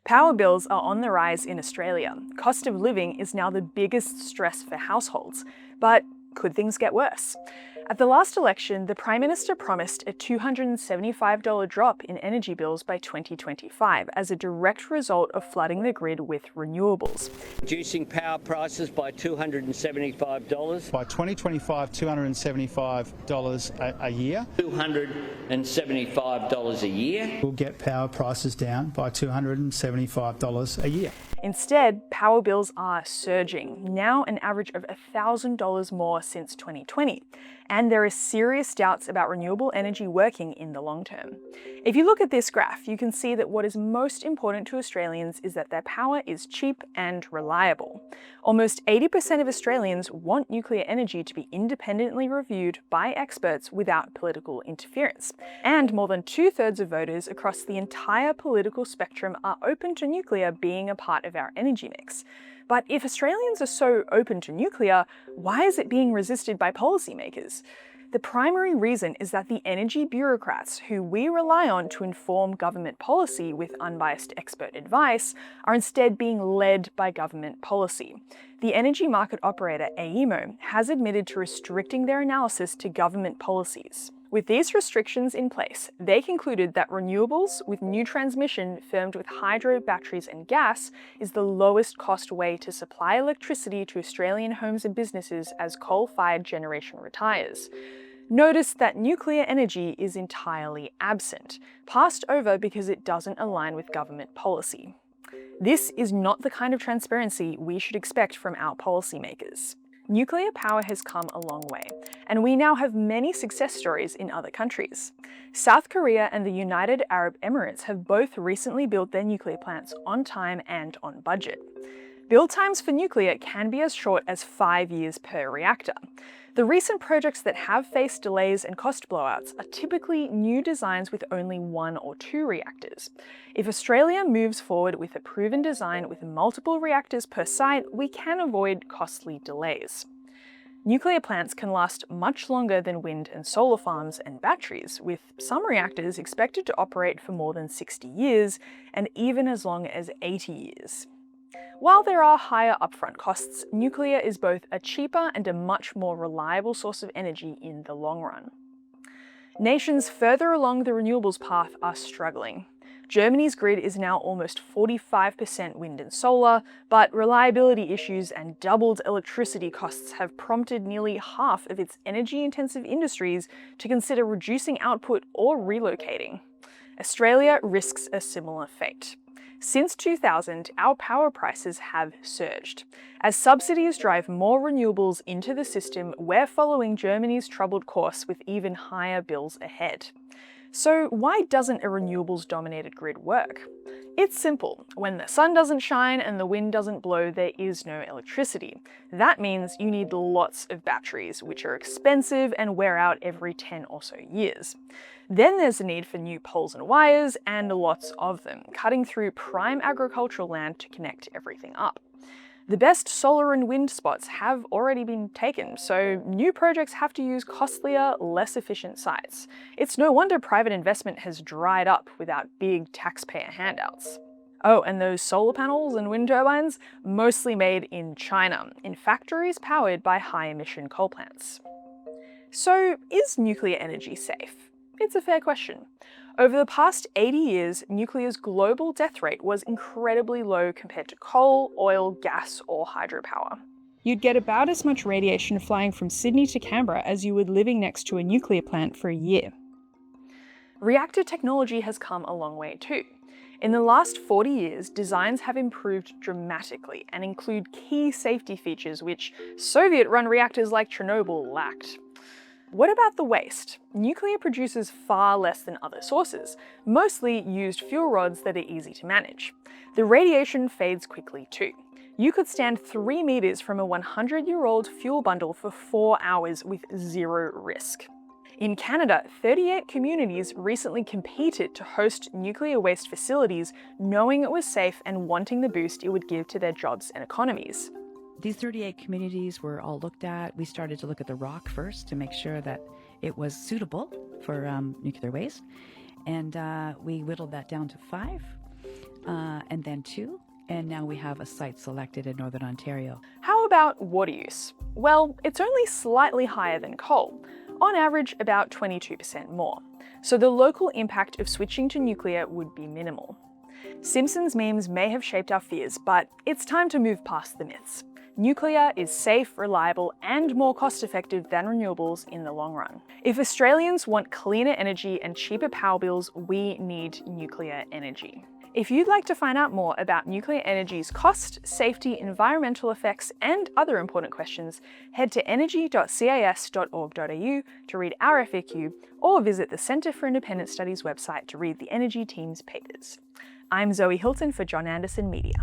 Power bills are on the rise in Australia. Cost of living is now the biggest stress for households. But could things get worse? At the last election, the Prime Minister promised a $275 drop in energy bills by 2025 as a direct result of flooding the grid with renewables. Reducing power prices by $275. By 2025, $275 a year. $275 a year. We'll get power prices down by $275 a year. Instead, power bills are surging, now an average of $1,000 more since 2020. And there are serious doubts about renewable energy working in the long term. If you look at this graph, you can see that what is most important to Australians is that their power is cheap and reliable. Almost 80% of Australians want nuclear energy to be independently reviewed by experts without political interference. And more than 2/3 of voters across the entire political spectrum are open to nuclear being a part of our energy mix. But if Australians are so open to nuclear, why is it being resisted by policymakers? The primary reason is that the energy bureaucrats, who we rely on to inform government policy with unbiased expert advice, are instead being led by government policy. The energy market operator AEMO has admitted to restricting their analysis to government policies. With these restrictions in place, they concluded that renewables with new transmission firmed with hydro, batteries and gas is the lowest cost way to supply electricity to Australian homes and businesses as coal-fired generation retires. Notice that nuclear energy is entirely absent, passed over because it doesn't align with government policy. This is not the kind of transparency we should expect from our policymakers. Nuclear power has come a long way, and we now have many success stories in other countries. South Korea and the United Arab Emirates have both recently built their nuclear plants on time and on budget. Build times for nuclear can be as short as 5 years per reactor. The recent projects that have faced delays and cost blowouts are typically new designs with only 1 or 2 reactors. If Australia moves forward with a proven design with multiple reactors per site, we can avoid costly delays. Nuclear plants can last much longer than wind and solar farms and batteries, with some reactors expected to operate for more than 60 years and even as long as 80 years. While there are higher upfront costs, nuclear is both a cheaper and a much more reliable source of energy in the long run. Nations further along the renewables path are struggling. Germany's grid is now almost 45% wind and solar, but reliability issues and doubled electricity costs have prompted nearly half of its energy-intensive industries to consider reducing output or relocating. Australia risks a similar fate. Since 2000, our power prices have surged. As subsidies drive more renewables into the system, we're following Germany's troubled course with even higher bills ahead. So why doesn't a renewables-dominated grid work? It's simple. When the sun doesn't shine and the wind doesn't blow, there is no electricity. That means you need lots of batteries, which are expensive and wear out every 10 or so years. Then there's the need for new poles and wires, and lots of them, cutting through prime agricultural land to connect everything up. The best solar and wind spots have already been taken, so new projects have to use costlier, less efficient sites. It's no wonder private investment has dried up without big taxpayer handouts. Oh, and those solar panels and wind turbines? Mostly made in China, in factories powered by high-emission coal plants. So, is nuclear energy safe? It's a fair question. Over the past 80 years, nuclear's global death rate was incredibly low compared to coal, oil, gas, or hydropower. You'd get about as much radiation flying from Sydney to Canberra as you would living next to a nuclear plant for a year. Reactor technology has come a long way too. In the last 40 years, designs have improved dramatically and include key safety features which Soviet-run reactors like Chernobyl lacked. What about the waste? Nuclear produces far less than other sources, mostly used fuel rods that are easy to manage. The radiation fades quickly too. You could stand 3 meters from a 100-year-old fuel bundle for 4 hours with zero risk. In Canada, 38 communities recently competed to host nuclear waste facilities, knowing it was safe and wanting the boost it would give to their jobs and economies. These 38 communities were all looked at. We started to look at the rock first to make sure that it was suitable for nuclear waste. And we whittled that down to 5. and then 2, and now we have a site selected in Northern Ontario. How about water use? Well, it's only slightly higher than coal, on average about 22% more. So the local impact of switching to nuclear would be minimal. Simpsons memes may have shaped our fears, but it's time to move past the myths. Nuclear is safe, reliable, and more cost-effective than renewables in the long run. If Australians want cleaner energy and cheaper power bills, we need nuclear energy. If you'd like to find out more about nuclear energy's cost, safety, environmental effects, and other important questions, head to energy.cas.org.au to read our FAQ, or visit the Centre for Independent Studies website to read the energy team's papers. I'm Zoe Hilton for John Anderson Media.